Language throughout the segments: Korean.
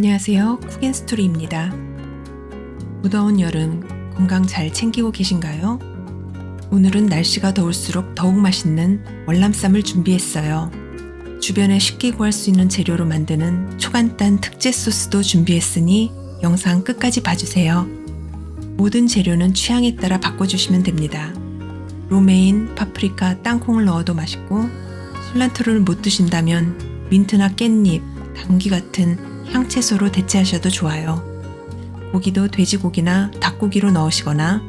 안녕하세요. 쿡앤스토리입니다. 무더운 여름 건강 잘 챙기고 계신가요? 오늘은 날씨가 더울수록 더욱 맛있는 월남쌈을 준비했어요. 주변에 쉽게 구할 수 있는 재료로 만드는 초간단 특제 소스도 준비했으니 영상 끝까지 봐주세요. 모든 재료는 취향에 따라 바꿔주시면 됩니다. 로메인, 파프리카, 땅콩을 넣어도 맛있고 실란트로를 못 드신다면 민트나 깻잎, 당귀 같은 향채소로 대체하셔도 좋아요. 고기도 돼지고기나 닭고기로 넣으시거나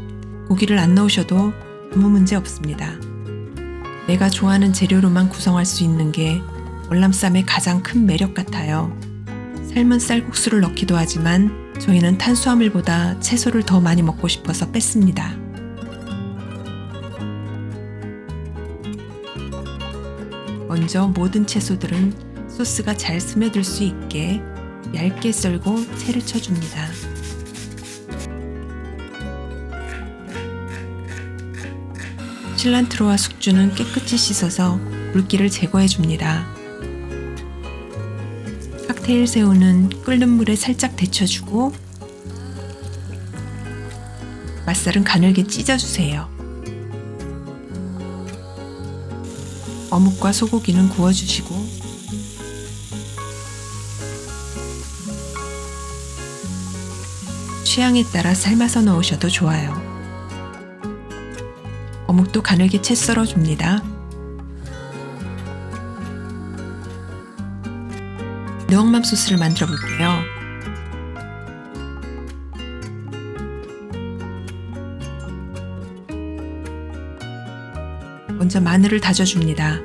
고기를 안 넣으셔도 아무 문제 없습니다. 내가 좋아하는 재료로만 구성할 수 있는 게 월남쌈의 가장 큰 매력 같아요. 삶은 쌀국수를 넣기도 하지만 저희는 탄수화물보다 채소를 더 많이 먹고 싶어서 뺐습니다. 먼저 모든 채소들은 소스가 잘 스며들 수 있게 얇게 썰고 채를 쳐줍니다. 실란트로와 숙주는 깨끗이 씻어서 물기를 제거해줍니다. 칵테일 새우는 끓는 물에 살짝 데쳐주고 맛살은 가늘게 찢어주세요. 어묵과 소고기는 구워주시고 취향에 따라 삶아서 넣으셔도 좋아요. 어묵도 가늘게 채 썰어줍니다. 누엉맘 소스를 만들어 볼게요. 먼저 마늘을 다져줍니다.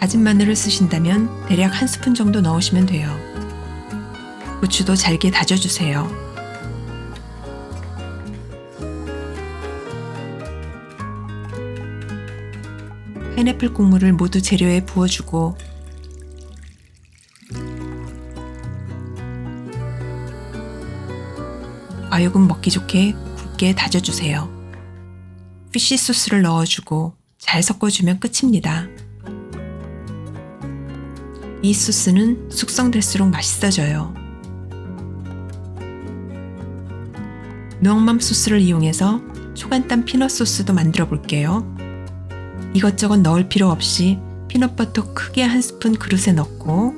다진 마늘을 쓰신다면 대략 1스푼 정도 넣으시면 돼요. 고추도 잘게 다져주세요. 파인애플 국물을 모두 재료에 부어주고 과육은 먹기 좋게 굵게 다져주세요. 피쉬 소스를 넣어주고 잘 섞어주면 끝입니다. 이 소스는 숙성될수록 맛있어져요. 누엉맘 소스를 이용해서 초간단 피넛 소스도 만들어 볼게요. 이것저것 넣을 필요 없이 피넛버터 크게 1스푼 그릇에 넣고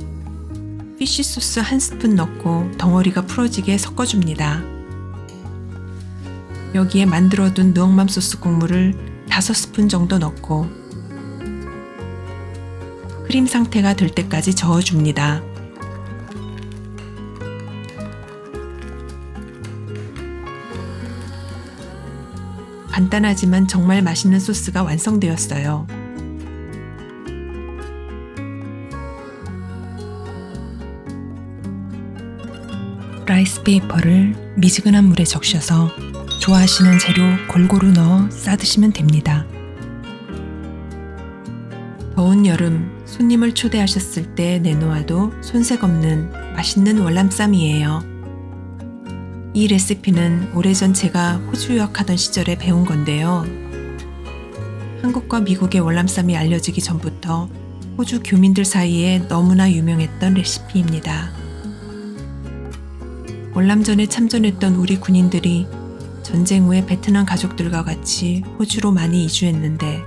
피쉬 소스 1스푼 넣고 덩어리가 풀어지게 섞어줍니다. 여기에 만들어둔 누엉맘 소스 국물을 5스푼 정도 넣고 크림 상태가 될 때까지 저어줍니다. 간단하지만 정말 맛있는 소스가 완성되었어요. 라이스 페이퍼를 미지근한 물에 적셔서 좋아하시는 재료 골고루 넣어 싸드시면 됩니다. 더운 여름 손님을 초대하셨을 때 내놓아도 손색 없는 맛있는 월남쌈이에요. 이 레시피는 오래전 제가 호주 유학하던 시절에 배운 건데요. 한국과 미국의 월남쌈이 알려지기 전부터 호주 교민들 사이에 너무나 유명했던 레시피입니다. 월남전에 참전했던 우리 군인들이 전쟁 후에 베트남 가족들과 같이 호주로 많이 이주했는데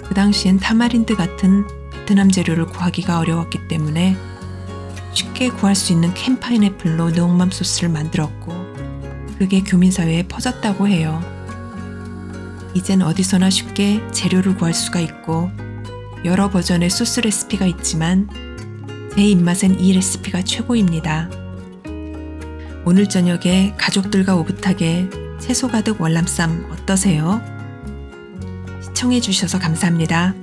그 당시엔 타마린드 같은 베트남 재료를 구하기가 어려웠기 때문에 쉽게 구할 수 있는 캔 파인애플로 누엉맘 소스를 만들었고 그게 교민사회에 퍼졌다고 해요. 이젠 어디서나 쉽게 재료를 구할 수가 있고 여러 버전의 소스 레시피가 있지만 제 입맛엔 이 레시피가 최고입니다. 오늘 저녁에 가족들과 오붓하게 채소 가득 월남쌈 어떠세요? 시청해주셔서 감사합니다.